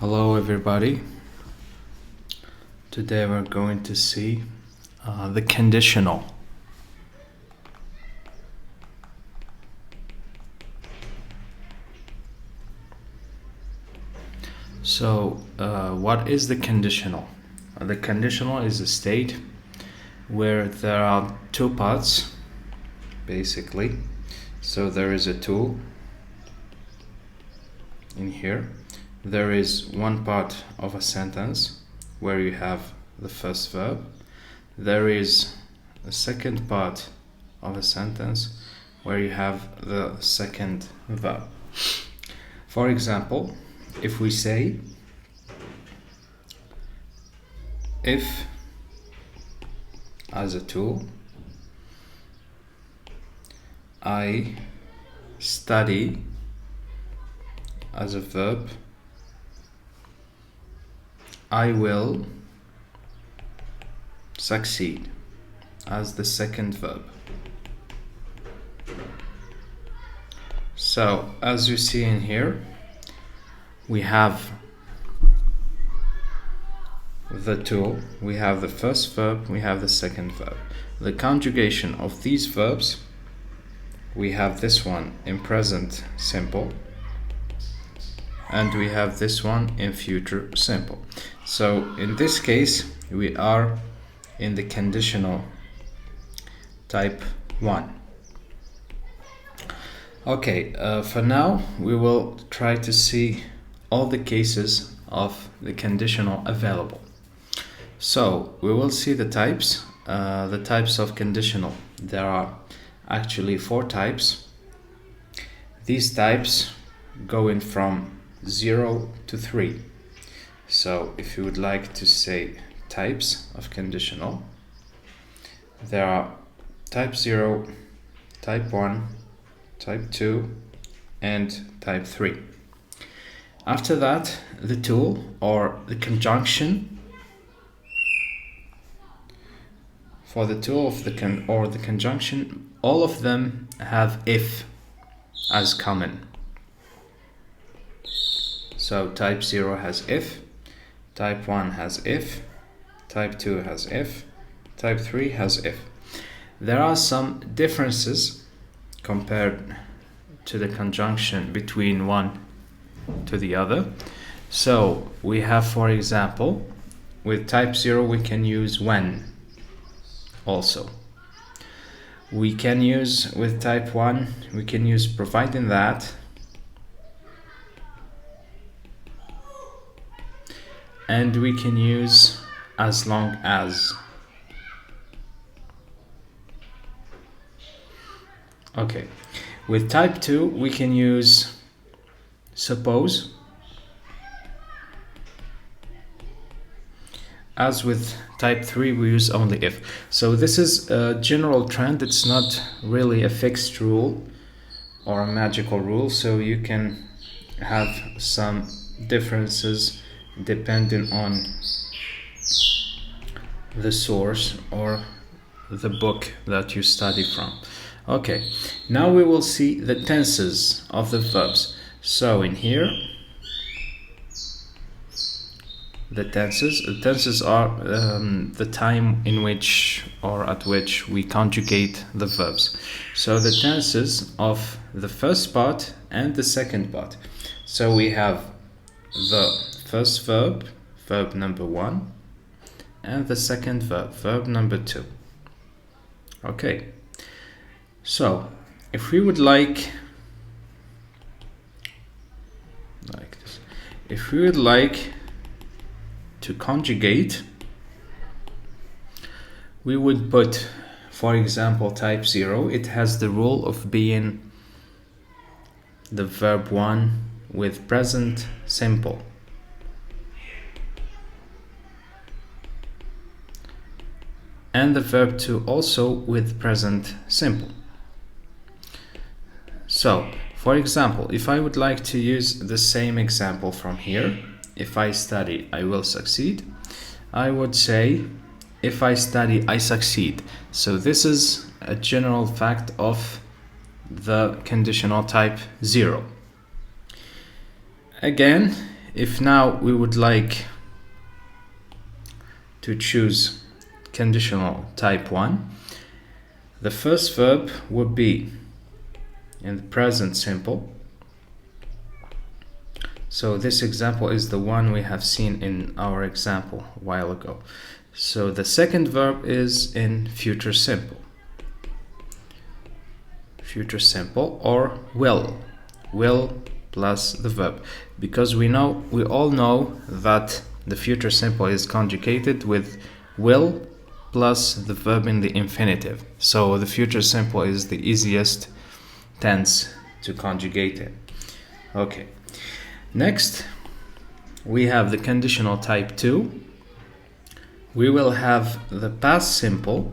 Hello everybody. Today we're going to see the conditional. So what is the conditional? The conditional is a state where there are two parts basically. So there is a tool in here. There is one part of a sentence where you have the first verb. There is a second part of a sentence where you have the second verb. For example, if we say, if as a tool, I study as a verb, I will succeed as the second verb. So as you see in here, we have the tool, we have the first verb, we have the second verb. The conjugation of these verbs, we have this one in present simple and we have this one in future simple. So in this case we are in the conditional type 1. Okay, for now we will try to see all the cases of the conditional available. So we will see the types of conditional. There are actually 4 types. These types go in from 0 to 3. So if you would like to say types of conditional, there are type 0, type 1, type 2, and type 3. After that, the tool or the conjunction. For the tool of the conjunction, all of them have if as common. So type 0 has if, type 1 has if, type 2 has if, type 3 has if. There are some differences compared to the conjunction between one to the other. So we have, for example, with type 0 we can use when also. We can use with type 1, we can use providing that, and we can use as long as. Okay, with type 2 we can use suppose. As with type 3 we use only if. So this is a general trend, it's not really a fixed rule or a magical rule, so you can have some differences depending on the source or the book that you study from. Okay, now we will see the tenses of the verbs. So in here, the tenses are the time in which or at which we conjugate the verbs. So the tenses of the first part and the second part. So we have the first verb, verb number 1, and the second verb, verb number 2. Okay, so if we would like this, if we would like to conjugate, we would put, for example, type 0, it has the rule of being the verb 1 with present simple. And the verb 2 also with present simple. So, for example, if I would like to use the same example from here, if I study, I will succeed, I would say, if I study, I succeed. So this is a general fact of the conditional type 0. Again, if now we would like to choose conditional type 1, the first verb would be in the present simple. So this example is the one we have seen in our example a while ago. So the second verb is in future simple. Future simple, or will plus the verb, because we all know that the future simple is conjugated with will plus the verb in the infinitive. So the future simple is the easiest tense to conjugate it. Okay. Next, we have the conditional type 2. We will have the past simple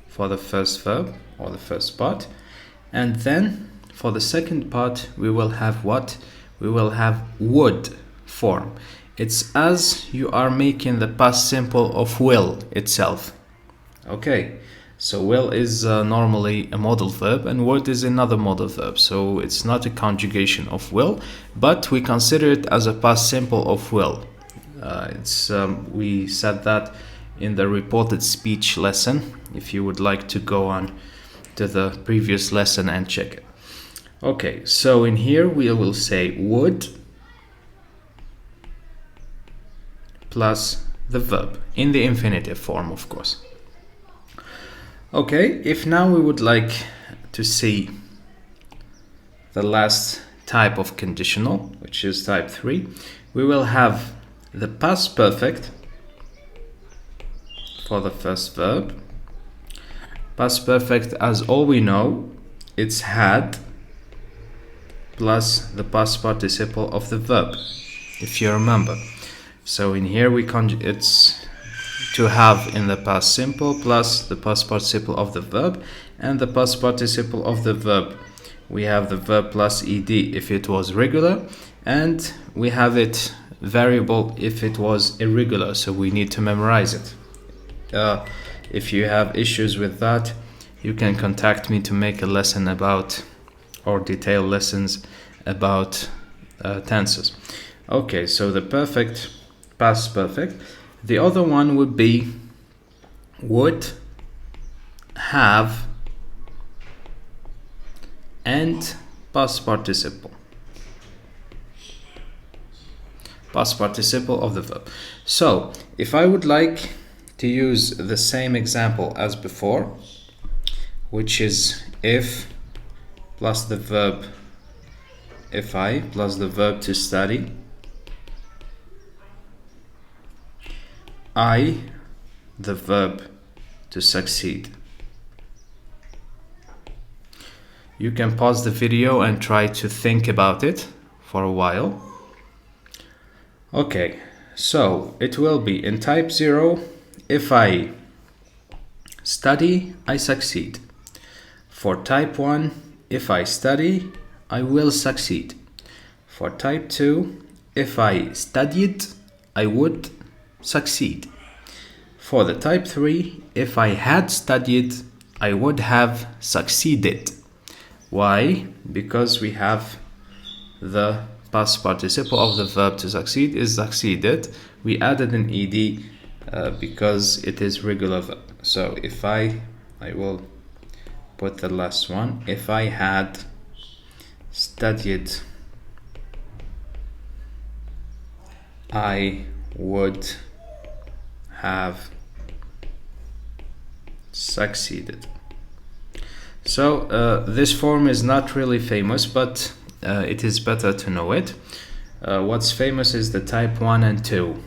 for the first verb or the first part, and then for the second part we will have what? We will have would form. It's as you are making the past simple of will itself. Okay. So will is normally a modal verb and would is another modal verb. So it's not a conjugation of will, but we consider it as a past simple of will. We said that in the reported speech lesson, if you would like to go on to the previous lesson and check it. Okay, so in here we will say would plus the verb in the infinitive form, of course. Okay, if now we would like to see the last type of conditional, which is type 3, we will have the past perfect for the first verb. Past perfect, as all we know, it's had plus the past participle of the verb, if you remember. So in here it's to have in the past simple plus the past participle of the verb, and the past participle of the verb, we have the verb plus ed if it was regular, and we have it variable if it was irregular, so we need to memorize it. If you have issues with that, you can contact me to make a lesson about, or detailed lessons about tenses. Okay, so the perfect, past perfect. The other one would be would, have, and past participle. Past participle of the verb. So, if I would like to use the same example as before, which is if plus the verb, if I plus the verb to study, I, the verb to succeed. You can pause the video and try to think about it for a while. Okay, so it will be in type 0, if I study, I succeed. For type 1, if I study, I will succeed. For type 2, if I studied, I would succeed. For the type 3, if I had studied, I would have succeeded. Why? Because we have the past participle of the verb to succeed is succeeded. We added an ed because it is regular verb. So if I will put the last one. If I had studied, I would have succeeded. So this form is not really famous, but it is better to know it. What's famous is the type 1 and 2.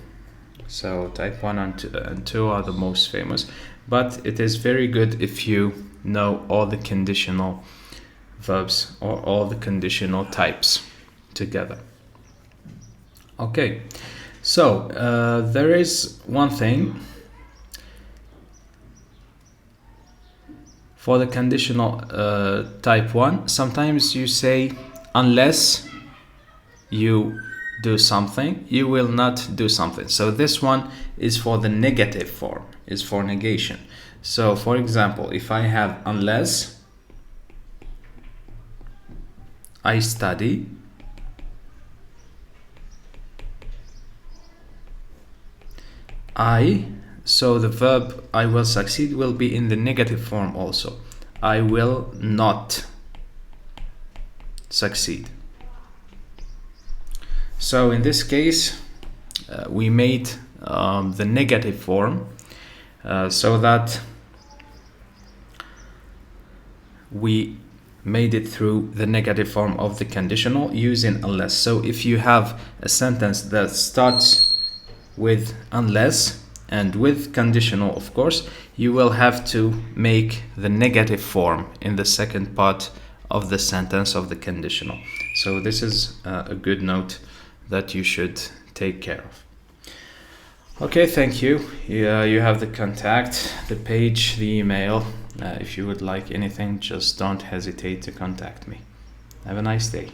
So type 1 and 2 are the most famous, but it is very good if you know all the conditional verbs or all the conditional types together. Okay, so there is one thing for the conditional type 1. Sometimes you say unless you do something, you will not do something. So this one is for the negative form, is for negation. So for example, if I have unless I study. So the verb I will succeed will be in the negative form also. I will not succeed. So in this case, we made the negative form so that we made it through the negative form of the conditional using unless. So if you have a sentence that starts with unless and with conditional, of course, you will have to make the negative form in the second part of the sentence of the conditional. So this is a good note that you should take care of. Okay, thank you. You have the contact, the page, the email. If you would like anything, just don't hesitate to contact me. Have a nice day.